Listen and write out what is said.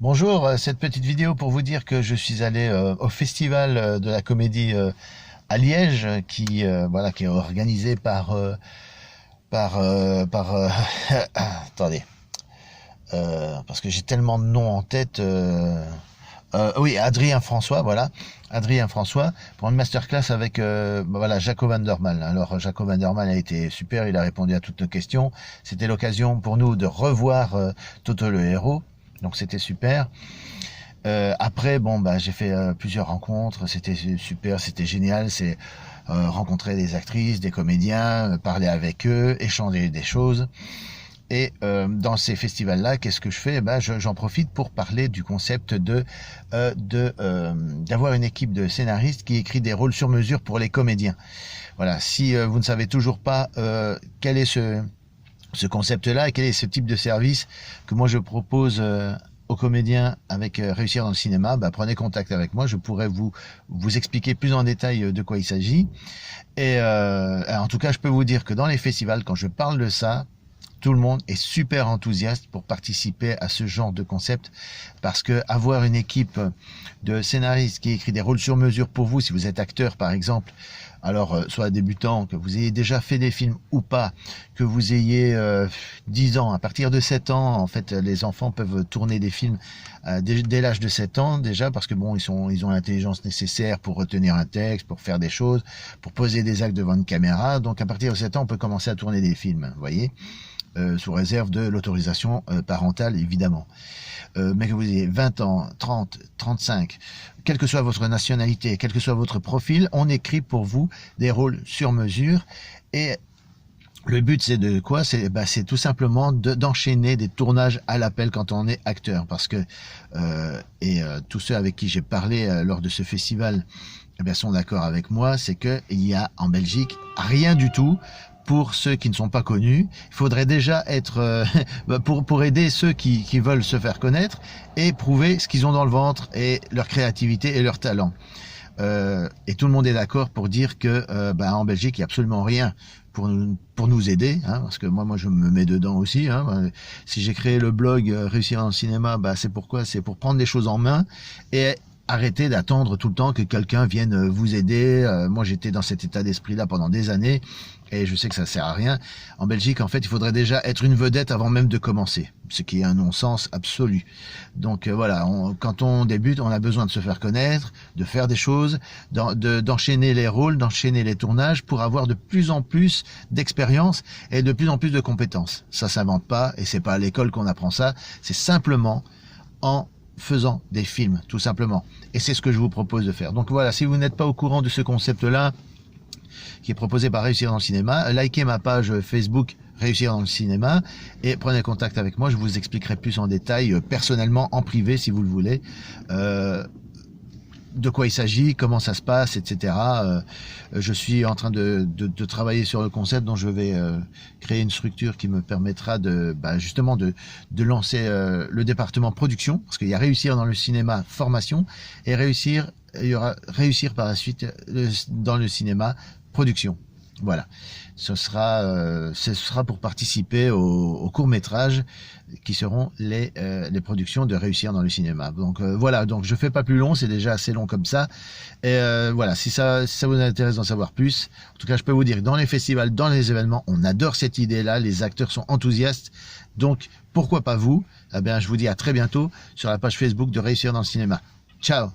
Bonjour, cette petite vidéo pour vous dire que je suis allé au festival de la comédie à Liège, voilà, qui est organisé par attendez, parce que j'ai tellement de noms en tête. Oui, Adrien François, voilà, Adrien François, pour une masterclass avec voilà, Jaco van der Mal. Alors Jaco van der Mal a été super, il a répondu à toutes nos questions. C'était l'occasion pour nous de revoir Toto le héros. Donc c'était super. Après, bon, bah, j'ai fait plusieurs rencontres. C'était super, c'était génial. C'est rencontrer des actrices, des comédiens, parler avec eux, échanger des choses. Et dans ces festivals-là, qu'est-ce que je fais? Bah, j'en profite pour parler du concept d'avoir une équipe de scénaristes qui écrit des rôles sur mesure pour les comédiens. Voilà. Si vous ne savez toujours pas quel est ce concept-là et quel est ce type de service que moi je propose aux comédiens avec Réussir dans le cinéma, bah, prenez contact avec moi, je pourrais vous expliquer plus en détail de quoi il s'agit. Et en tout cas, je peux vous dire que dans les festivals, quand je parle de ça, tout le monde est super enthousiaste pour participer à ce genre de concept, parce que avoir une équipe de scénaristes qui écrit des rôles sur mesure pour vous, si vous êtes acteur par exemple, alors soit débutant, que vous ayez déjà fait des films ou pas, que vous ayez 10 ans, à partir de 7 ans, en fait, les enfants peuvent tourner des films dès l'âge de 7 ans déjà, parce que bon, ils ont l'intelligence nécessaire pour retenir un texte, pour faire des choses, pour poser des actes devant une caméra. Donc à partir de 7 ans, on peut commencer à tourner des films, vous voyez. Sous réserve de l'autorisation parentale, évidemment. Mais que vous ayez 20 ans, 30, 35, quelle que soit votre nationalité, quel que soit votre profil, on écrit pour vous des rôles sur mesure. Et le but, c'est de quoi? C'est tout simplement d'enchaîner des tournages à l'appel quand on est acteur. Parce que, tous ceux avec qui j'ai parlé lors de ce festival, eh bien, sont d'accord avec moi, c'est qu'il y a en Belgique rien du tout pour ceux qui ne sont pas connus. Il faudrait déjà être pour aider ceux qui veulent se faire connaître et prouver ce qu'ils ont dans le ventre et leur créativité et leur talent. Et tout le monde est d'accord pour dire que en Belgique, il n'y a absolument rien pour nous aider, hein, parce que moi je me mets dedans aussi. Hein. Si j'ai créé le blog Réussir dans le cinéma, c'est pourquoi? C'est pour prendre les choses en main et arrêtez d'attendre tout le temps que quelqu'un vienne vous aider. Moi, j'étais dans cet état d'esprit-là pendant des années et je sais que ça sert à rien. En Belgique, en fait, il faudrait déjà être une vedette avant même de commencer, ce qui est un non-sens absolu. Donc voilà, quand on débute, on a besoin de se faire connaître, de faire des choses, d'enchaîner les rôles, d'enchaîner les tournages pour avoir de plus en plus d'expérience et de plus en plus de compétences. Ça s'invente pas et c'est pas à l'école qu'on apprend ça, c'est simplement en faisant des films, tout simplement. Et c'est ce que je vous propose de faire. Donc voilà, si vous n'êtes pas au courant de ce concept-là, qui est proposé par Réussir dans le cinéma, likez ma page Facebook Réussir dans le cinéma et prenez contact avec moi, je vous expliquerai plus en détail, personnellement, en privé, si vous le voulez, de quoi il s'agit, comment ça se passe, etc. Je suis en train de travailler sur le concept, dont je vais créer une structure qui me permettra justement de lancer le département production, parce qu'il y a Réussir dans le cinéma formation et il y aura Réussir par la suite dans le cinéma production. Voilà, ce sera pour participer au court-métrage qui seront les productions de Réussir dans le cinéma. Donc voilà, donc je fais pas plus long, c'est déjà assez long comme ça. Et voilà, si ça vous intéresse d'en savoir plus, en tout cas je peux vous dire que dans les festivals, dans les événements, on adore cette idée-là, les acteurs sont enthousiastes, donc pourquoi pas vous? Eh bien, je vous dis à très bientôt sur la page Facebook de Réussir dans le cinéma. Ciao!